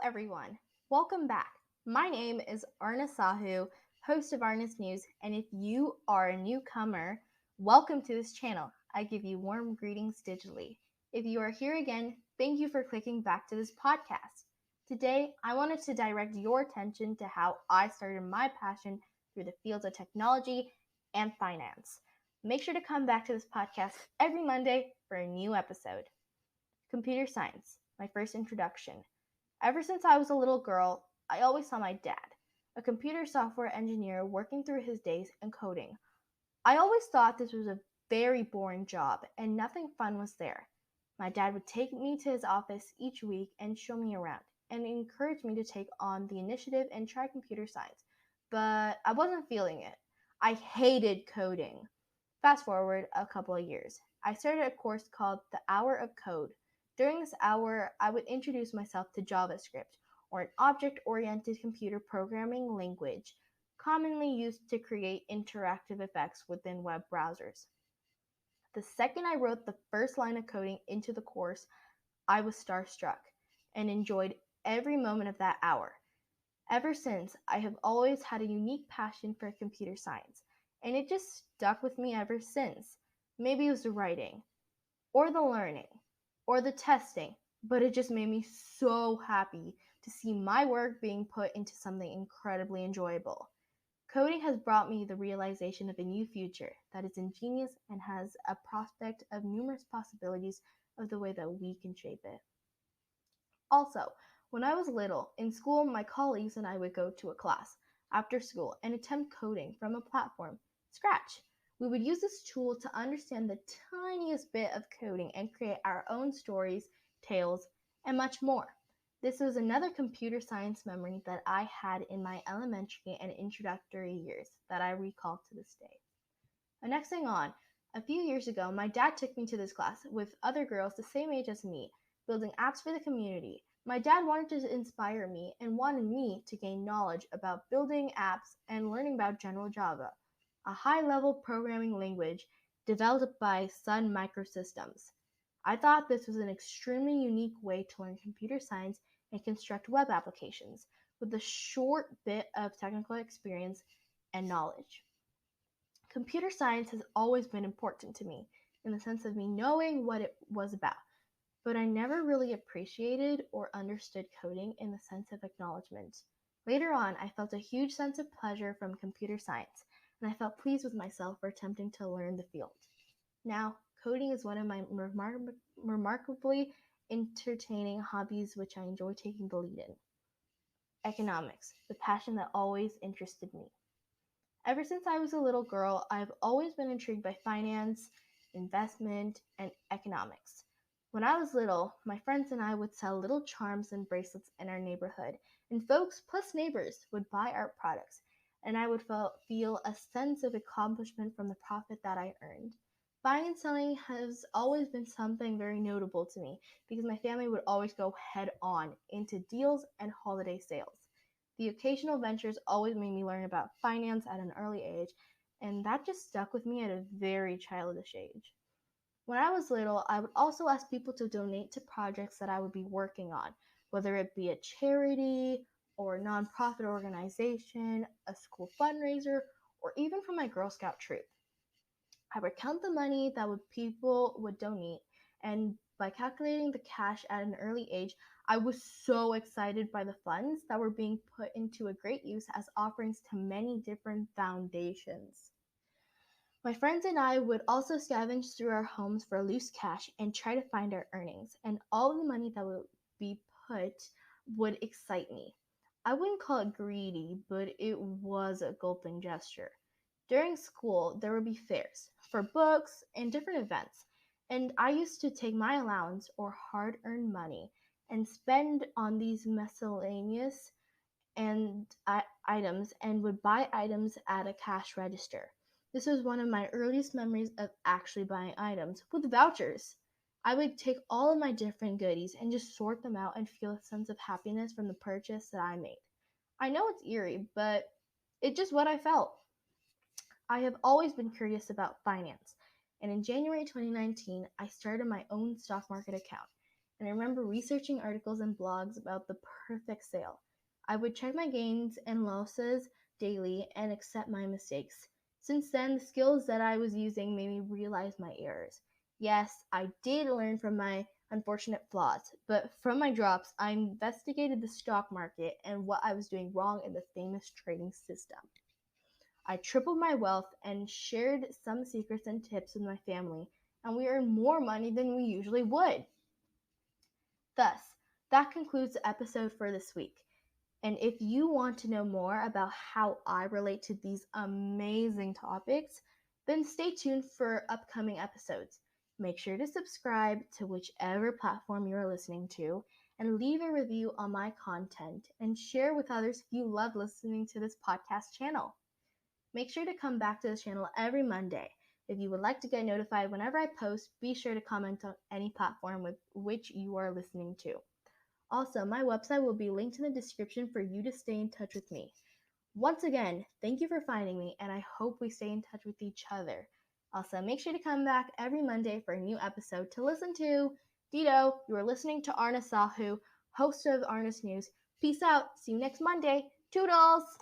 everyone. Welcome back. My name is Arna Sahu, host of Arna's News, and if you are a newcomer, welcome to this channel. I give you warm greetings digitally. If you are here again, thank you for clicking back to this podcast. Today, I wanted to direct your attention to how I started my passion through the fields of technology and finance. Make sure to come back to this podcast every Monday for a new episode. Computer science, my first introduction. Ever since I was a little girl, I always saw my dad, a computer software engineer, working through his days and coding. I always thought this was a very boring job and nothing fun was there. My dad would take me to his office each week and show me around and encourage me to take on the initiative and try computer science. But I wasn't feeling it. I hated coding. Fast forward a couple of years. I started a course called The Hour of Code. During this hour, I would introduce myself to JavaScript, or an object-oriented computer programming language commonly used to create interactive effects within web browsers. The second I wrote the first line of coding into the course, I was starstruck and enjoyed every moment of that hour. Ever since, I have always had a unique passion for computer science, and it just stuck with me ever since. Maybe it was the writing, or the learning, or the testing, but it just made me so happy to see my work being put into something incredibly enjoyable. Coding has brought me the realization of a new future that is ingenious and has a prospect of numerous possibilities of the way that we can shape it. Also, when I was little, in school, my colleagues and I would go to a class after school and attempt coding from a platform, Scratch. We would use this tool to understand the tiniest bit of coding and create our own stories, tales, and much more. This was another computer science memory that I had in my elementary and introductory years that I recall to this day. The next thing on, a few years ago, my dad took me to this class with other girls the same age as me, building apps for the community. My dad wanted to inspire me and wanted me to gain knowledge about building apps and learning about General Java, a high-level programming language developed by Sun Microsystems. I thought this was an extremely unique way to learn computer science and construct web applications with a short bit of technical experience and knowledge. Computer science has always been important to me in the sense of me knowing what it was about, but I never really appreciated or understood coding in the sense of acknowledgement. Later on, I felt a huge sense of pleasure from computer science, and I felt pleased with myself for attempting to learn the field. Now, coding is one of my remarkably entertaining hobbies which I enjoy taking the lead in. Economics, the passion that always interested me. Ever since I was a little girl, I've always been intrigued by finance, investment, and economics. When I was little, my friends and I would sell little charms and bracelets in our neighborhood, and folks plus neighbors would buy our products, and I would feel a sense of accomplishment from the profit that I earned. Buying and selling has always been something very notable to me because my family would always go head on into deals and holiday sales. The occasional ventures always made me learn about finance at an early age, and that just stuck with me at a very childish age. When I was little, I would also ask people to donate to projects that I would be working on, whether it be a charity or a nonprofit organization, a school fundraiser, or even from my Girl Scout troop. I would count the money that people would donate, and by calculating the cash at an early age, I was so excited by the funds that were being put into a great use as offerings to many different foundations. My friends and I would also scavenge through our homes for loose cash and try to find our earnings, and all of the money that would be put would excite me. I wouldn't call it greedy, but it was a gulping gesture. During school, there would be fairs for books and different events, and I used to take my allowance or hard earned money and spend on these miscellaneous and items and would buy items at a cash register. This was one of my earliest memories of actually buying items with vouchers. I would take all of my different goodies and just sort them out and feel a sense of happiness from the purchase that I made. I know it's eerie, but it's just what I felt. I have always been curious about finance, and in January 2019, I started my own stock market account. and I remember researching articles and blogs about the perfect sale. I would check my gains and losses daily and accept my mistakes. Since then, the skills that I was using made me realize my errors. Yes, I did learn from my unfortunate flaws, but from my drops, I investigated the stock market and what I was doing wrong in the famous trading system. I tripled my wealth and shared some secrets and tips with my family, and we earned more money than we usually would. Thus, that concludes the episode for this week. And if you want to know more about how I relate to these amazing topics, then stay tuned for upcoming episodes. Make sure to subscribe to whichever platform you're listening to and leave a review on my content and share with others if you love listening to this podcast channel. Make sure to come back to this channel every Monday. If you would like to get notified whenever I post, be sure to comment on any platform with which you are listening to. Also, my website will be linked in the description for you to stay in touch with me. Once again, thank you for finding me, and I hope we stay in touch with each other. Also, make sure to come back every Monday for a new episode to listen to. Dito, you are listening to Arna Sahu, host of Arna's News. Peace out. See you next Monday. Toodles!